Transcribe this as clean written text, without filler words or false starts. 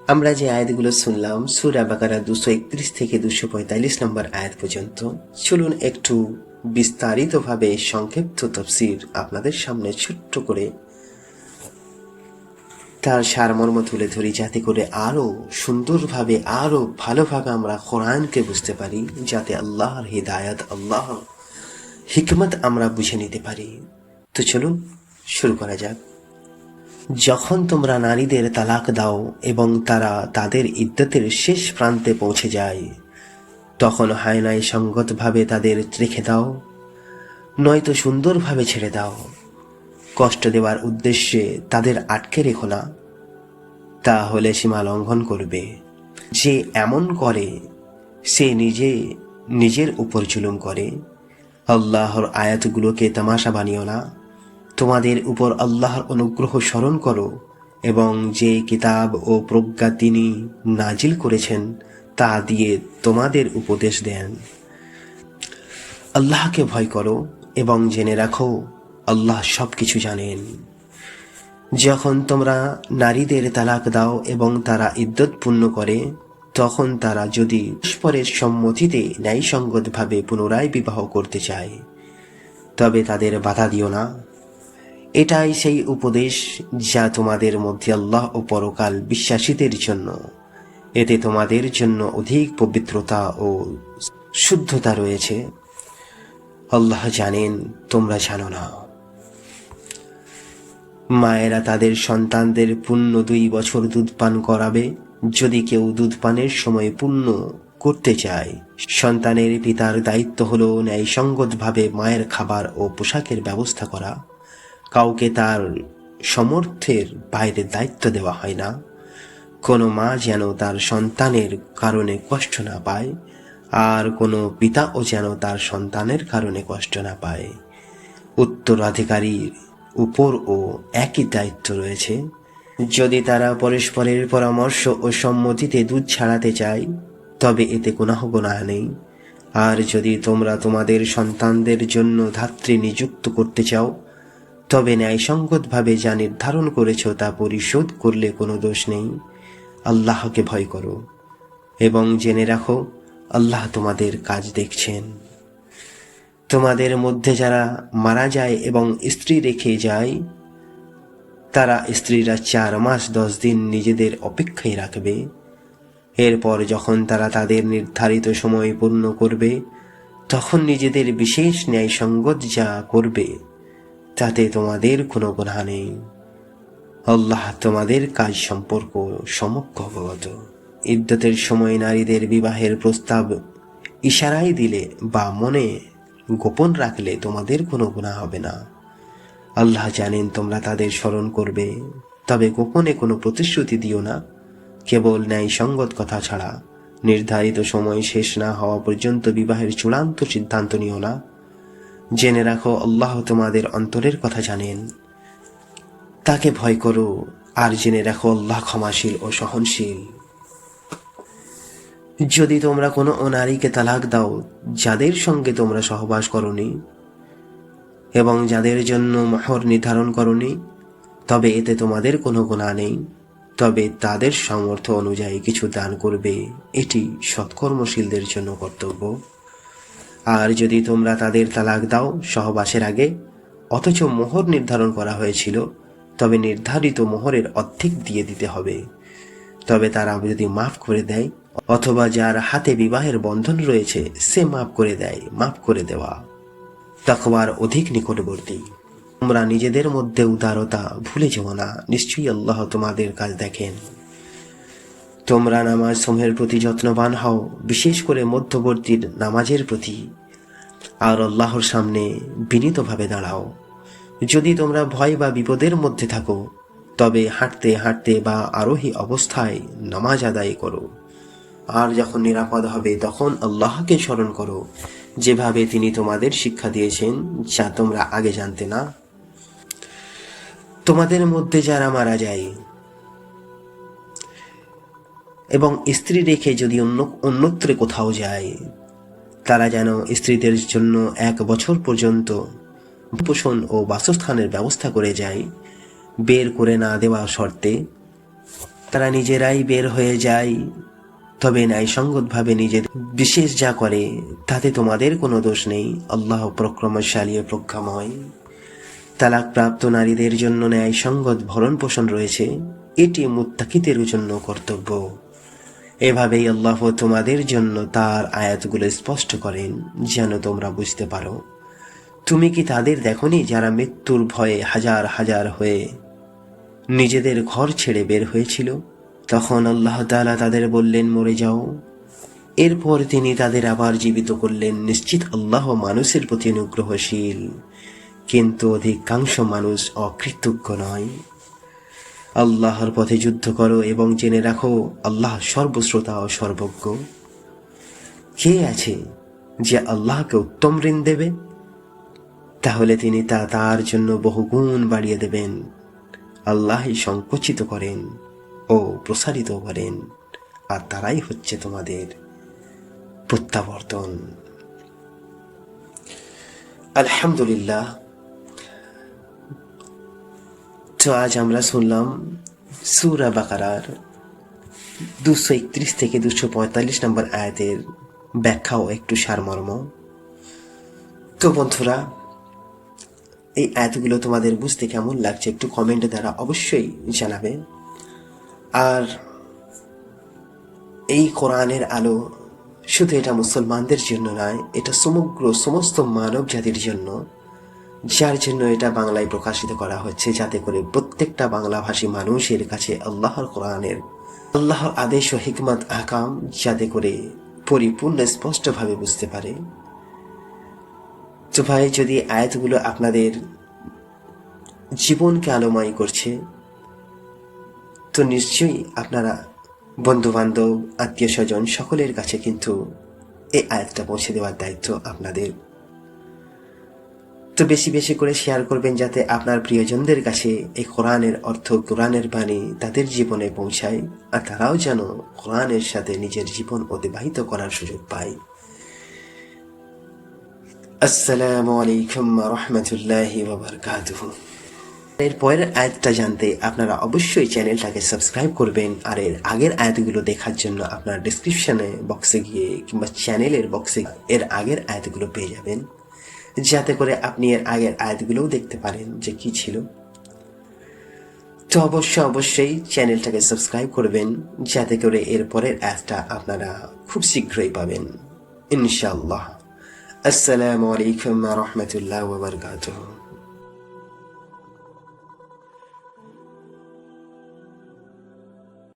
আমরা যে আয়াতগুলো শুনলাম সূরা বাকারা 231 থেকে 245 নম্বর আয়াত পর্যন্ত, চলুন একটু বিস্তারিতভাবে সংক্ষিপ্ত তাফসীর আপনাদের সামনে ছোট্ট করে তার সারমর্ম তুলে ধরি, যাতে করে আরো সুন্দরভাবে আরো ভালোভাবে আমরা কোরআনকে বুঝতে পারি, যাতে আল্লাহর হিদায়াত, আল্লাহর হিকমত আমরা বুঝে নিতে পারি। তো চলুন শুরু করা যাক। যখন তোমরা নারীদের তালাক দাও এবং তারা তাদের ইদ্যতের শেষ প্রান্তে পৌঁছে যায়, তখন হয় নাই সঙ্গতভাবে তাদের রেখে দাও, নয়তো সুন্দরভাবে ছেড়ে দাও। কষ্ট দেওয়ার উদ্দেশ্যে তাদের আটকে রেখো না, তাহলে সীমা লঙ্ঘন করবে। যে এমন করে সে নিজের উপর জুলুম করে। আল্লাহর আয়াতগুলোকে তামাশা বানিও না, তোমাদের উপর আল্লাহর অনুগ্রহ স্মরণ করো এবং যে কিতাব ও প্রজ্ঞা তিনি নাজিল করেছেন তা দিয়ে তোমাদের উপদেশ দেন। আল্লাহকে ভয় করো এবং জেনে রাখো আল্লাহ সবকিছু জানেন। যখন তোমরা নারীদের তালাক দাও এবং তারা ইদ্যত পূর্ণ করে, তখন তারা যদি পরস্পরের সম্মতিতে ন্যায়সঙ্গতভাবে পুনরায় বিবাহ করতে চায়, তবে তাদের বাধা দিও না। এটাই সেই উপদেশ যা তোমাদের মধ্যে আল্লাহ ও পরকাল বিশ্বাসীদের জন্য। এতে তোমাদের জন্য অধিক পবিত্রতা ও শুদ্ধতা রয়েছে। আল্লাহ জানেন, তোমরা জানো না। মায়েরা তাদের সন্তানদের পূর্ণ 2 বছর দুধ পান করাবে। যদি কেউ দুধ পানের সময় পূর্ণ করতে চায়, সন্তানের পিতার দায়িত্ব হলো ন্যায়সঙ্গতভাবে মায়ের খাবার ও পোশাকের ব্যবস্থা করা। কাউকে তার সামর্থ্যের বাইরে দায়িত্ব দেওয়া হয় না। কোনো মা যেন তার সন্তানের কারণে কষ্ট না পায়, আর কোনো পিতাও যেন তার সন্তানের কারণে কষ্ট না পায়। উত্তরাধিকারীর উপরও একই দায়িত্ব রয়েছে। যদি তারা পরস্পরের পরামর্শ ও সম্মতিতে দুধ ছাড়াতে চায়, তবে এতে কোনো গুনাহ নেই। আর যদি তোমরা তোমাদের সন্তানদের জন্য ধাত্রী নিযুক্ত করতে চাও, তবে ন্যায়সঙ্গতভাবে যা নির্ধারণ করেছ তা পরিশোধ করলে কোনো দোষ নেই। আল্লাহকে ভয় করো এবং জেনে রাখো আল্লাহ তোমাদের কাজ দেখছেন। তোমাদের মধ্যে যারা মারা যায় এবং স্ত্রী রেখে যায়, তারা স্ত্রীরা 4 মাস 10 দিন নিজেদের অপেক্ষায় রাখবে। এরপর যখন তারা তাদের নির্ধারিত সময় পূর্ণ করবে, তখন নিজেদের বিশেষ ন্যায়সঙ্গত যা করবে তাতে তোমাদের কোনো গুনাহ নেই। আল্লাহ তোমাদের কাজ সম্পর্ক সম্যক অবগত। ইদ্যতের সময় নারীদের বিবাহের প্রস্তাব ইশারায় দিলে বা মনে গোপন রাখলে তোমাদের কোনো গুনাহ হবে না। আল্লাহ জানেন তোমরা তাদের স্মরণ করবে, তবে গোপনে কোনো প্রতিশ্রুতি দিও না, কেবল ন্যায়সঙ্গত কথা ছাড়া। নির্ধারিত সময় শেষ না হওয়া পর্যন্ত বিবাহের চূড়ান্ত সিদ্ধান্ত নিও না। জেনে রাখো আল্লাহ তোমাদের অন্তরের কথা জানেন। তাকে ভয় করো আর জেনে রাখো আল্লাহ ক্ষমাশীল ও সহনশীল। যদি তোমরা কোনো নারীকে তালাক দাও যাদের সঙ্গে তোমরা সহবাস করনি এবং যাদের জন্য মোহর নির্ধারণ করনি, তবে এতে তোমাদের কোনো গুনাহ নেই। তবে তাদের সামর্থ্য অনুযায়ী কিছু দান করবে, এটি সৎকর্মশীলদের জন্য কর্তব্য। আর যদি তোমরা তাদের তালাক দাও সহবাসের আগে, অথচ মোহর নির্ধারণ করা হয়েছিল, তবে নির্ধারিত মোহরের অর্ধেক দিয়ে দিতে হবে। তবে তারা যদি মাফ করে দেয় অথবা যার হাতে বিবাহের বন্ধন রয়েছে সে মাফ করে দেয়, মাফ করে দেওয়া তাকওয়ার অধিক নিকটবর্তী। তোমরা নিজেদের মধ্যে উদারতা ভুলে যেও না, নিশ্চয়ই আল্লাহ তোমাদের কাজ দেখেন। তোমরা নামাজ সমূহের প্রতি যত্নবান হও, বিশেষ করে মধ্যবর্তী নামাজের প্রতি, আর আল্লাহর সামনে বিনীতভাবে দাঁড়াও। যদি তোমরা ভয় বা বিপদের মধ্যে থাকো, তবে হাঁটতে হাঁটতে বা আরোহী অবস্থায় নামাজ আদায় করো। আর যখন নিরাপদ হবে তখন আল্লাহকে স্মরণ করো, যেভাবে তিনি তোমাদের শিক্ষা দিয়েছেন, যা তোমরা আগে জানতে না। তোমাদের মধ্যে যারা মারা যায় এবং স্ত্রী রেখে যদি অন্যত্র কোথাও যায়, তারা যেন স্ত্রীদের জন্য 1 বছর পর্যন্ত পোষণ ও বাসস্থানের ব্যবস্থা করে যায়, বের করে না দেওয়া শর্তে। তারা নিজেরাই বের হয়ে যায়, তবে ন্যায়সঙ্গতভাবে নিজেদের বিশেষ যা করে তাতে তোমাদের কোনো দোষ নেই। আল্লাহ প্রক্রমশালী ও প্রজ্ঞাময়। তালাকপ্রাপ্ত নারীদের জন্য ন্যায়সঙ্গত ভরণ পোষণ রয়েছে, এটি মুত্তাকিদের জন্য কর্তব্য। এভাবেই আল্লাহ তোমাদের জন্য তার আয়াতগুলো স্পষ্ট করেন যেন তোমরা বুঝতে পারো। তুমি কি তাদের দেখনি যারা মৃত্যুর ভয়ে হাজার হাজার হয়ে নিজেদের ঘর ছেড়ে বের হয়েছিল? তখন আল্লাহ তাআলা তাদের বললেন, মরে যাও। এরপর তিনি তাদের আবার জীবিত করলেন। নিশ্চিত আল্লাহ মানুষের প্রতি অনুগ্রহশীল, কিন্তু অধিকাংশ মানুষ অকৃতজ্ঞ নয়। আল্লাহর পথে যুদ্ধ করো এবং জেনে রাখো আল্লাহ সর্বশ্রোতা ও সর্বজ্ঞ। কে আছে যে আল্লাহকে উত্তম ঋণ দেবে? তাহলে তিনি তা তার জন্য বহুগুণ বাড়িয়ে দেবেন। আল্লাহই সংকুচিত করেন ও প্রসারিত করেন, আর তারাই হচ্ছে তোমাদের প্রত্যাবর্তন। আলহামদুলিল্লাহ। তো আজ আমরা শুনলাম সূরা বাকারার 231 থেকে 245 নম্বর আয়াতের ব্যাখ্যা ও একটু সারমর্ম। তো বন্ধুরা, এই আয়াতগুলো তোমাদের বুঝতে কেমন লাগছে একটু কমেন্ট দ্বারা অবশ্যই জানাবে। আর এই কোরআনের আলো শুধু এটা মুসলমানদের জন্য নয়, এটা সমস্ত মানব জাতির জন্য, যার জন্য এটা বাংলায় প্রকাশিত করা হচ্ছে, যাতে করে প্রত্যেকটা বাংলাভাষী মানুষের কাছে আল্লাহর কোরআনের আল্লাহর আদেশ ও হিকমত আহকাম যাতে করে পরিপূর্ণ স্পষ্টভাবে বুঝতে পারে। তো ভাই, যদি আয়াতগুলো আপনাদের জীবনকে আলোময় করছে, তো নিশ্চয়ই আপনারা বন্ধু বান্ধব, আত্মীয় স্বজন সকলের কাছে কিন্তু এই আয়াতটা পৌঁছে দেওয়ার দায়িত্ব আপনাদের। তো বেশি বেশি করে শেয়ার করবেন যাতে আপনার প্রিয়জনদের কাছে এই কোরআনের অর্থ, কোরআনের বাণী তাদের জীবনে পৌঁছায়, আর তারাও যেন কোরআনের সাথে নিজের জীবন অতিবাহিত করার সুযোগ পায়। আসসালামু আলাইকুম ওয়া রাহমাতুল্লাহি ওয়া বারাকাতুহু। এর পরের আয়াতটা জানতে আপনারা অবশ্যই চ্যানেলটাকে সাবস্ক্রাইব করবেন। আর এর আগের আয়াতগুলো দেখার জন্য আপনার ডেসক্রিপশনে বক্সে গিয়ে কিংবা চ্যানেলের বক্সে এর আগের আয়াতগুলো পেয়ে যাবেন, যাতে করে আপনি এর আগের আয়াতগুলোও দেখতে পারেন যে কি ছিল। তো অবশ্যই চ্যানেলটাকে সাবস্ক্রাইব করবেন, যাতে করে এর পরের আয়াতটা আপনারা খুব শীঘ্রই পাবেন ইনশাআল্লাহ। আসসালামু আলাইকুম ওয়া রাহমাতুল্লাহি ওয়া বারাকাতুহু।